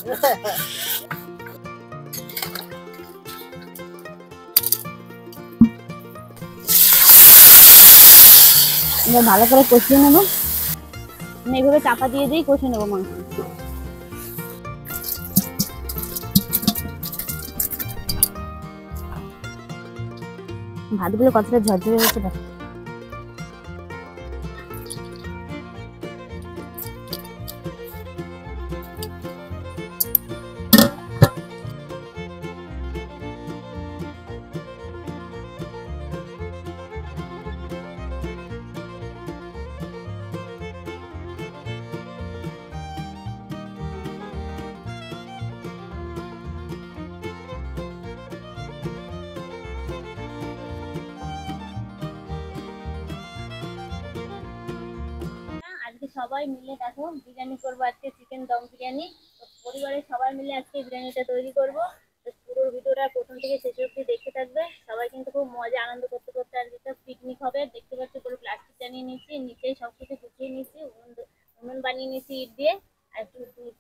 এবার ভালো করে কষিয়ে নেবো, এইভাবে চাপা দিয়ে দিয়ে কষে নেবো মাংস। ভাতগুলো কতটা ঝরঝরে হয়েছে দেখো। আজকে সবাই মিলে দেখো বিরিয়ানি করবো, আজকে চিকেন দম বিরিয়ানি। পরিবারের সবাই মিলে আজকে বিরিয়ানিটা তৈরি করবো। পুরো ভিডিওটা প্রথম থেকে শেষ অবধি দেখতে থাকবে। সবাই কিন্তু খুব মজা আনন্দ করতে করতে আজকে একটা পিকনিক হবে। দেখতে পাচ্ছি পুরো প্লাস্টিক জানিয়ে নিচ্ছি, নিচেই সবকিছু গুছিয়ে নিচ্ছি, উনুন বানিয়ে নিচ্ছি ইট দিয়ে। আর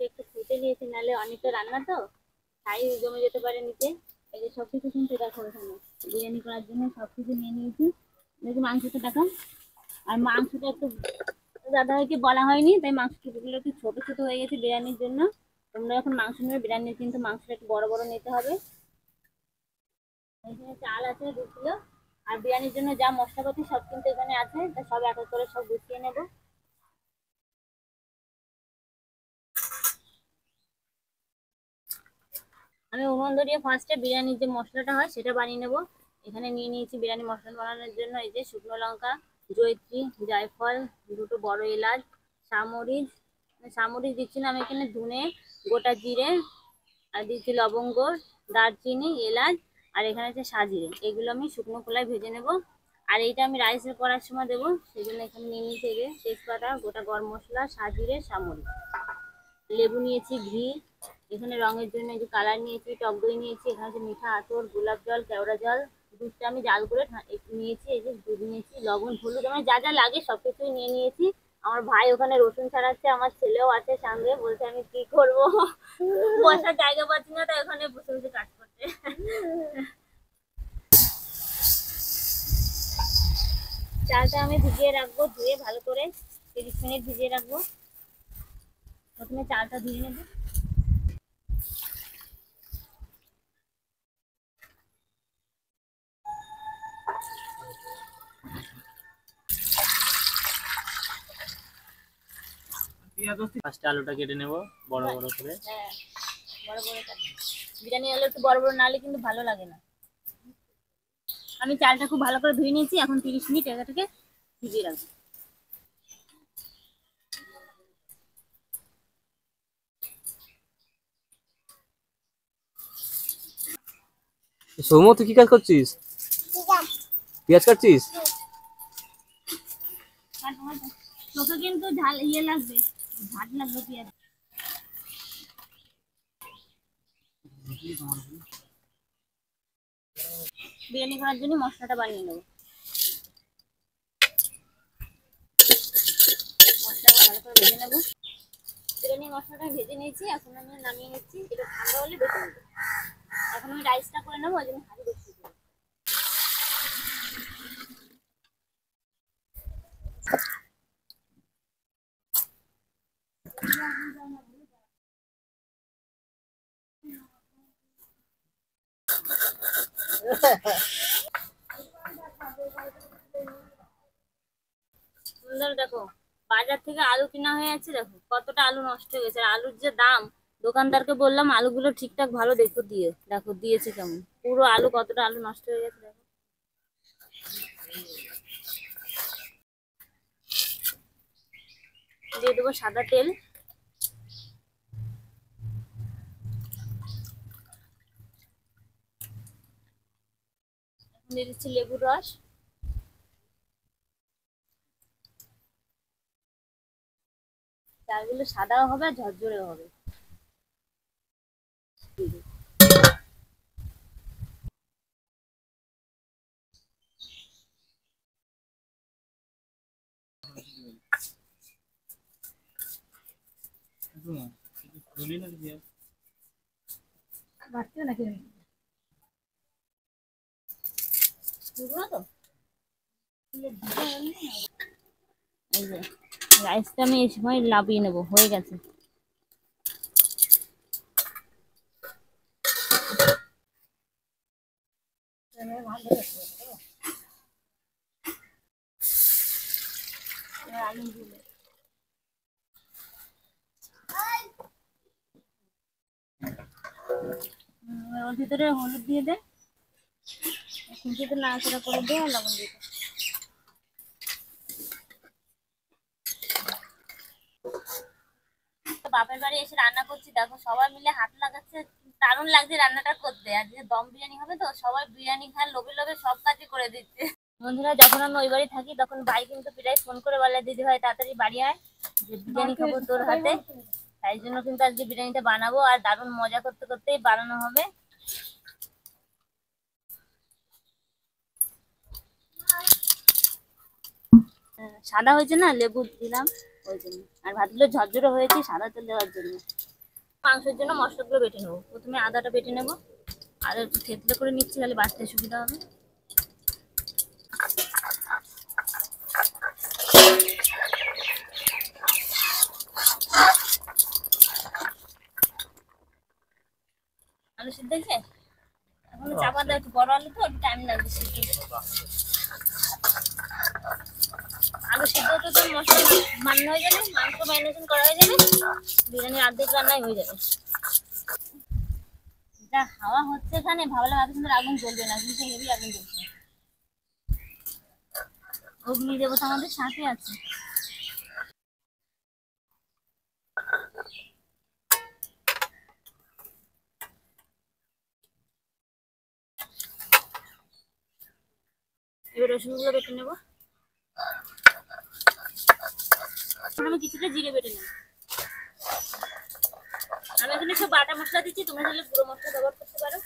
একটু ফুটে নিয়েছি, নাহলে অনেকটা রান্না তো ছাই জমে যেতে পারে নিচে। এই যে সবকিছু কিন্তু দেখো এখানে বিরিয়ানি করার জন্য সবকিছু নিয়ে নিয়েছি। দেখি মাংসটা দেখো, আর মাংসটা একটু দাদাভাইকে বলা হয়নি, তাই মাংস টুকুগুলো একটু ছোট ছোট হয়ে গেছে বিরিয়ানির জন্য। তোমরা যখন মাংস নেবে বিরিয়ানির কিন্তু মাংসটা একটু বড় বড় নিতে হবে। এখানে চাল আছে 2 কিলো, আর বিরিয়ানির জন্য যা মশলাপাতি সব কিন্তু এখানে আছে, তা সব এক এক করে সব গুছিয়ে নেব। আমি উনুন ধরিয়ে ফার্স্টে বিরিয়ানির যে মশলাটা হয় সেটা বানিয়ে নেব। এখানে নিয়ে নিয়েছি বিরিয়ানি মশলা বানানোর জন্য এই যে শুকনো লঙ্কা, জয়িত্রী, জায়ফল, 2টো বড় এলাচ, সামরিচ, সামরিচ দিচ্ছি না আমি এখানে, ধনে, গোটা জিরে, আর দিচ্ছি লবঙ্গ, দারচিনি, এলাচ, আর এখানে আছে সাজিরে। এগুলো আমি শুকনো খোলায় ভেজে নেব। আর এইটা আমি রাইসে করার সময় দেবো, সেই জন্য এখানে নিয়ে নিয়েছি এই যে তেজপাতা, গোটা গরম মশলা, সাজিরে, সামরিচ, লেবু নিয়েছি, ঘি, এখানে রঙের জন্য এই যে কালার নিয়েছি, টক দই নিয়েছি, এখানে আছে মিঠা আতর, গোলাপ জল, কেওড়া জল, দুধটা আমি জাল করে নিয়েছি, এই যে দুধ নিয়েছি, লবণ, হলুদ, আমার যা যা লাগে সবকিছুই নিয়ে নিয়েছি। আমার ভাই ওখানে রসুন ছাড়াচ্ছে, আমার ছেলেও আছে সঙ্গে, বলছে আমি কি করব, বসার জায়গা পাচ্ছি না, তাই ওখানে বসে বসে কাজ করতে। চালটা আমি ভিজিয়ে রাখবো, ধুয়ে ভালো করে 30 মিনিট ভিজিয়ে রাখবো। প্রথমে চালটা ধুয়ে নেবো। ফার্স্টে আলুটা কেটে নেব বড় বড় করে। হ্যাঁ, বড় বড় কাটি। বিরিয়ানি আলু একটু বড় বড় না হলে কিন্তু ভালো লাগে না। আমি চালটা খুব ভালো করে ধুয়ে নিয়েছি, এখন 30 মিনিট এটাকে ভিজিয়ে রাখবো। সৌম্য, তুই কি কাজ করছিস? পেঁয়াজ কাটছিস? তোকে কিন্তু ঝাল লাগবে, ঝাল লাগবে পেঁয়াজ। বিরিয়ানি করার জন্য মশলাটা বানিয়ে নেবো। মশলাটা ভালো করে ভেজে নেবো। বিরিয়ানি মশলাটা ভেজে নিয়েছি, এখন আমি নামিয়ে নিচ্ছি। এটা ঠান্ডা হলে বেশি নেবো। এখন আমি রাইসটা করে নেবো, ওই জন্য হাঁড়ি বেশি দেবো। সুন্দর দেখো, বাজার থেকে আলু কিনা হয়ে যাচ্ছে, দেখো কতটা আলু নষ্ট হয়ে গেছে। আলুর যে দাম, দোকানদারকে বললাম আলুগুলো ঠিকঠাক ভালো দেখো দিয়ে, দেখো দিয়েছে কেমন, পুরো আলু কতটা আলু নষ্ট হয়ে গেছে দেখো। দিয়ে দেবো সাদা তেল, দিয়ে দিচ্ছি লেবুর রস, চালগুলো সাদাও হবে আর ঝরঝরেও হবে। বাড়ছে নাকি শুকনো তো এই যে রাইসটা আমি এই সময় লাভিয়ে নেবো, হয়ে গেছে। আলু দিলে ওর ভিতরে হলুদ দিয়ে দে, খুঁটিতে নাড়াচাড়া করে দে, আর লবণ দিয়ে দে। বাপের বাড়ি এসে রান্না করছি, দেখো সবাই মিলে হাত লাগাচ্ছে, দারুণ লাগছে রান্নাটা করতে। আর যে দম বিরিয়ানি হবে তো, সবাই বিরিয়ানি খায় লোভে লোভে, সব কাজই করে দিচ্ছে। বন্ধুরা, যখন আমি ওই বাড়ি থাকি তখন ভাই কিন্তু প্রায় ফোন করে বলে, দিদি ভাই তাড়াতাড়ি বাড়ি আয়, যে বিরিয়ানি খাবো তোর হাতে। তাই জন্য কিন্তু আজকে বিরিয়ানিটা বানাবো, আর দারুণ মজা করতে করতেই বানানো হবে। সাদা হয়েছে না, লেবু দিলাম ওই জন্য। আর ভাতগুলো ঝরঝরে হয়েছে সাদা তেল দেওয়ার জন্য। মাংসের জন্য মশলাগুলো বেটে নেবো। প্রথমে আদাটা বেটে নেবো, আদা একটু থেতলে করে নিচ্ছি, তাহলে বাটতে সুবিধা হবে। আলু সিদ্ধ হয়েছে, এখন চাপা দেওয়া, একটু বড় আলু তো একটু টাইম লাগবে সিদ্ধ। আলু সিদ্ধ হতে তো মশলা বানানো হয়ে যাবে, মাংস ম্যারিনেশন করা হয়ে যাবে, বিরিয়ানির অর্ধেক রান্নাই হয়ে যাবে। যা হাওয়া হচ্ছে এখানে, ভাবলাম এত সুন্দর আগুন জ্বলবে না, কিন্তু হেভি আগুন জ্বলছে। অগ্নি দেবতা আমাদের সাথে আছে। এবার রসুনগুলো বেটে নেবো। আমি কিছুটা জিরে বেটে নেবো। আমি এখানে সব বাটা মশলা দিচ্ছি, তোমরা চাইলে গুঁড়ো মশলা ব্যবহার করতে পারো,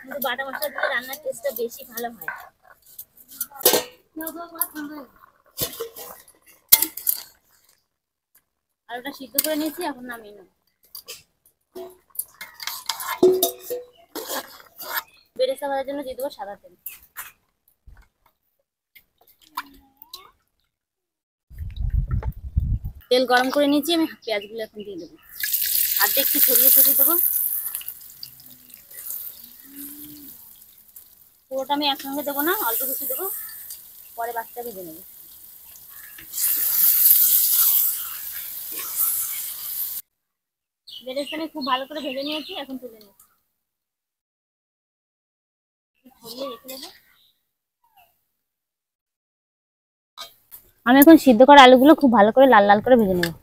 কিন্তু বাটা মশলা দিলে রান্নার টেস্টটা বেশি ভালো হয়। আলুটা সিদ্ধ করে নিয়েছি, এখন নামিয়ে নেবো। বেরেস্তা ভাজার জন্য দিয়ে দেবো সাদা তেল। তেল গরম করে নিয়েছি, আমি পেঁয়াজগুলো এখন দিয়ে দেবো। হাতে একটু ছড়িয়ে ছড়িয়ে দেবো, পুরোটা আমি একসঙ্গে দেবো না, অল্প কিছু দেবো, পরে বাচ্চা ভেজে নেবো। বেরেস্তা আমি খুব ভালো করে ভেজে নিয়েছি, এখন তুলে নেবো, ছড়িয়ে রেখে দেবো। আমি এখন সিদ্ধ করা আলুগুলো খুব ভালো করে লাল লাল করে ভেজে নেবো।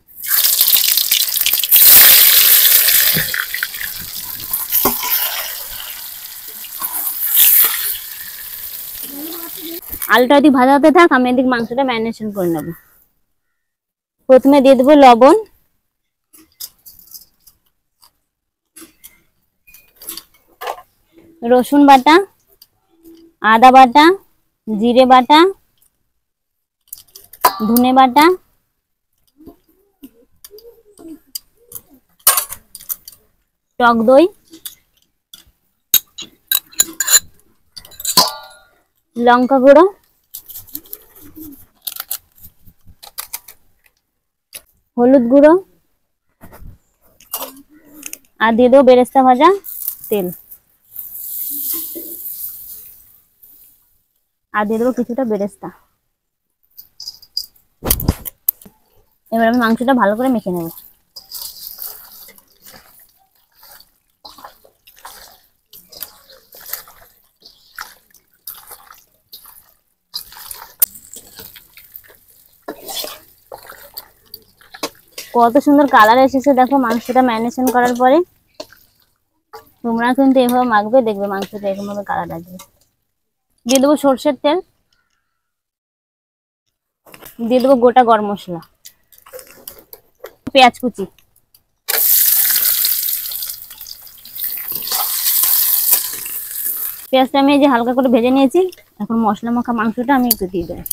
আলুটা যদি ভাজা হতে থাক, আমি এদিকে মাংসটা ম্যারিনেশন করে নেবো। প্রথমে দিয়ে দেবো লবণ, রসুন বাটা, আদা বাটা, জিরে বাটা, ধনে বাটা, টক দই, লঙ্কা গুঁড়ো, হলুদ গুঁড়ো, আর দিয়ে দেবো বেরেস্তা ভাজা তেল, আর দিয়ে দেবো কিছুটা বেরেস্তা। এবার আমি মাংসটা ভালো করে মেখে নেব। কত সুন্দর কালার এসেছে দেখো মাংসটা ম্যারিনেশন করার পরে। তোমরা কিন্তু এভাবে মাখবে, দেখবে মাংসটা এরকম ভাবে কালার আসবে। দিয়ে দেবো সর্ষের তেল, দিয়ে দেবো গোটা গরম মশলা, পেঁয়াজ কুচি, পেঁয়াজটা আমি এই যে হালকা করে ভেজে নিয়েছি। এখন মশলা মাখা মাংসটা আমি একটু দিয়ে দেবো,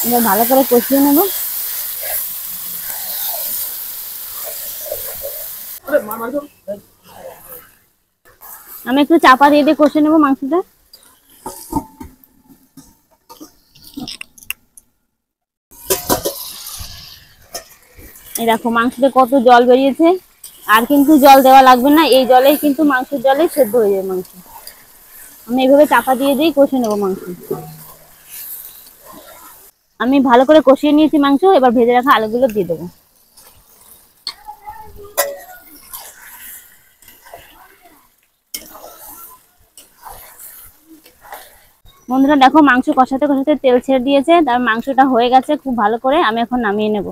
এবার ভালো করে কষিয়ে নেব। আমি একটু চাপা দিয়ে দিয়ে কষে নেবো মাংসটা। এই দেখো মাংসতে কত জল বেরিয়েছে, আর কিন্তু জল দেওয়া লাগবে না, এই জলেই কিন্তু মাংসের জলেই সেদ্ধ হয়ে যাবে মাংস। আমি এইভাবে চাপা দিয়ে দিয়ে কষে নেবো মাংস। আমি ভালো করে কষিয়ে নিয়েছি মাংস, এবার ভেজে রাখা আলুগুলো দিয়ে দেবো। বন্ধুরা দেখো মাংস কষাতে কষাতে তেল ছেড়ে দিয়েছে, তার মাংসটা হয়ে গেছে খুব ভালো করে। আমি এখন নামিয়ে নেব।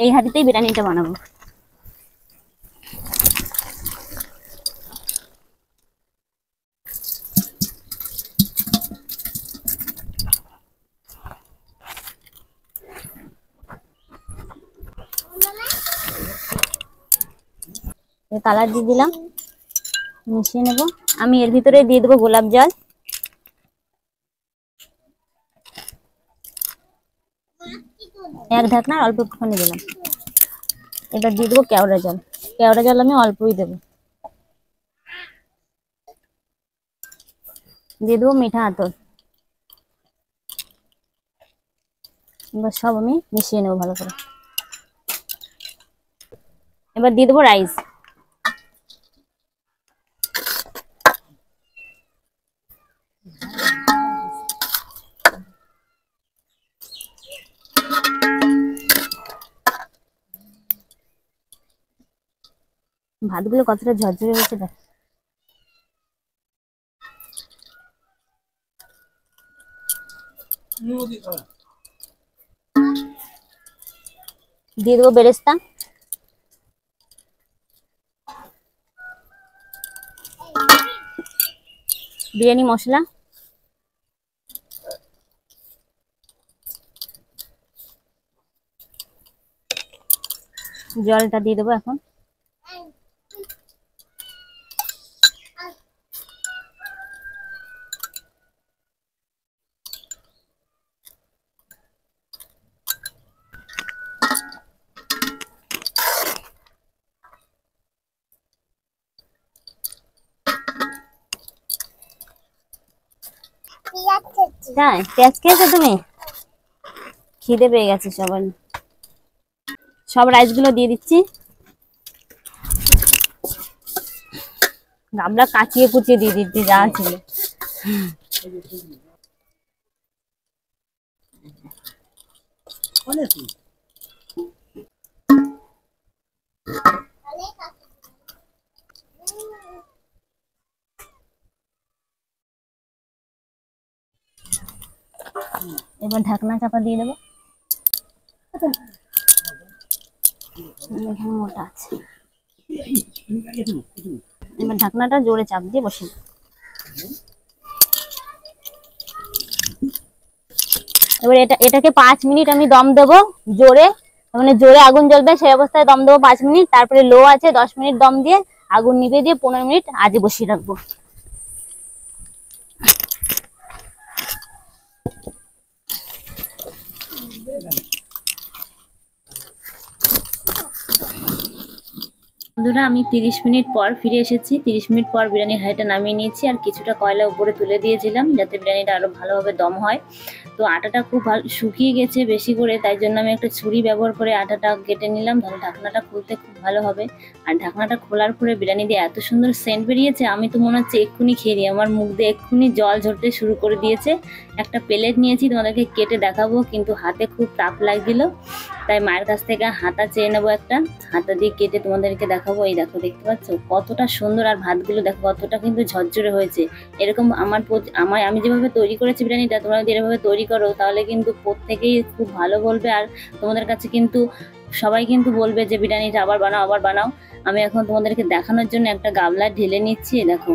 এই হাঁড়িতেই বিরিয়ানিটা বানাবো। কালার দিয়ে দিলাম, মিশিয়ে নেব। আমি এর ভিতরে দিয়ে দেবো গোলাপ জল। এক ঢাকনা অল্প একটুখানি দিলাম। এবার দিয়ে দেবো কেওড়া জল। কেওড়া জল আমি অল্পই দেবো। দিয়ে দেবো মিঠা আতর। এবার সব আমি মিশিয়ে নেবো ভালো করে। এবার দিয়ে দেবো রাইস। ভাতগুলো কতটা ঝরঝরে হয়েছে দেখ। দিয়ে দেবো বেরেস্তা। বিরিয়ানি মশলা। জলটা দিয়ে দেবো এখন। তাই পেঁয়াজ খেয়েছো তুমি? খিদে পেয়ে গেছে সবার। সব রাইস গুলো দিয়ে দিচ্ছি। গামলা কাচিয়ে কুচিয়ে দিয়ে দিচ্ছি যা ছিল। এবার ঢাকনা চাপা দিয়ে দেবো। এখানে মোটা আছে। এবার ঢাকনাটা জোরে চাপ দিয়ে বসে। এবার এটাকে 5 মিনিট আমি দম দেবো জোরে, মানে জোরে আগুন জ্বলবে সেই অবস্থায় দম দেবো 5 মিনিট। তারপরে লো আছে 10 মিনিট দম দিয়ে আগুন নিভিয়ে দিয়ে 15 মিনিট আজে বসিয়ে রাখবো। বন্ধুরা আমি 30 মিনিট পর ফিরে এসেছি। 30 মিনিট পর বিরিয়ানির হাঁড়িটা নামিয়ে নিয়েছি, আর কিছুটা কয়লা উপরে তুলে দিয়েছিলাম যাতে বিরিয়ানিটা আরো ভালোভাবে দম হয়। তো আটাটা খুব ভালো শুকিয়ে গেছে বেশি করে, তাই জন্য আমি একটা ছুরি ব্যবহার করে আটাটা কেটে নিলাম, তাহলে ঢাকনাটা খুলতে খুব ভালো হবে। আর ঢাকনাটা খোলার পরে বিরিয়ানি দিয়ে এত সুন্দর সেন্ট বেরিয়েছে, আমি তো মনে হচ্ছে এক্ষুনি খেয়ে নিই। আমার মুখ দিয়ে এক্ষুনি জল ঝরতে শুরু করে দিয়েছে। একটা প্লেট নিয়েছি, তোমাদেরকে কেটে দেখাবো, কিন্তু হাতে খুব তাপ লাগছিল, তাই মায়ের কাছ থেকে হাতা চেয়ে নেবো একটা। হাতা দিয়ে কেটে তোমাদেরকে দেখাবো। এই দেখো, দেখতে পাচ্ছ কতটা সুন্দর, আর ভাতগুলো দেখো কতটা কিন্তু ঝরঝরে হয়েছে। এরকম আমি যেভাবে তৈরি করেছি বিরিয়ানিটা, তোমরা যদি এভাবে তৈরি করো তাহলে কিন্তু প্রত্যেকেই খুব ভালো বলবে, আর তোমাদের কাছে কিন্তু সবাই কিন্তু বলবে যে বিরিয়ানিটা আবার বানাও আবার বানাও। আমি এখন তোমাদেরকে দেখানোর জন্য একটা গামলা ঢেলে নিচ্ছি। দেখো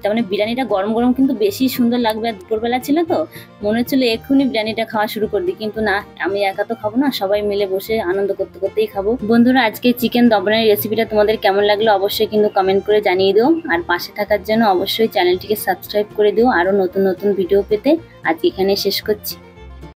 তার মানে বিরিয়ানিটা গরম গরম কিন্তু বেশি সুন্দর লাগবে। আর দুপুরবেলা ছিল তো মনে হচ্ছিল এক্ষুনি বিরিয়ানিটা খাওয়া শুরু করে দিই, কিন্তু না, আমি একা তো খাবো না, সবাই মিলে বসে আনন্দ করতে করতেই খাবো। বন্ধুরা, আজকে চিকেন দমনের রেসিপিটা তোমাদের কেমন লাগলো অবশ্যই কিন্তু কমেন্ট করে জানিয়ে দিও। আর পাশে থাকার জন্য অবশ্যই চ্যানেলটিকে সাবস্ক্রাইব করে দিও আরো নতুন নতুন ভিডিও পেতে। আজকে এখানে শেষ করছি।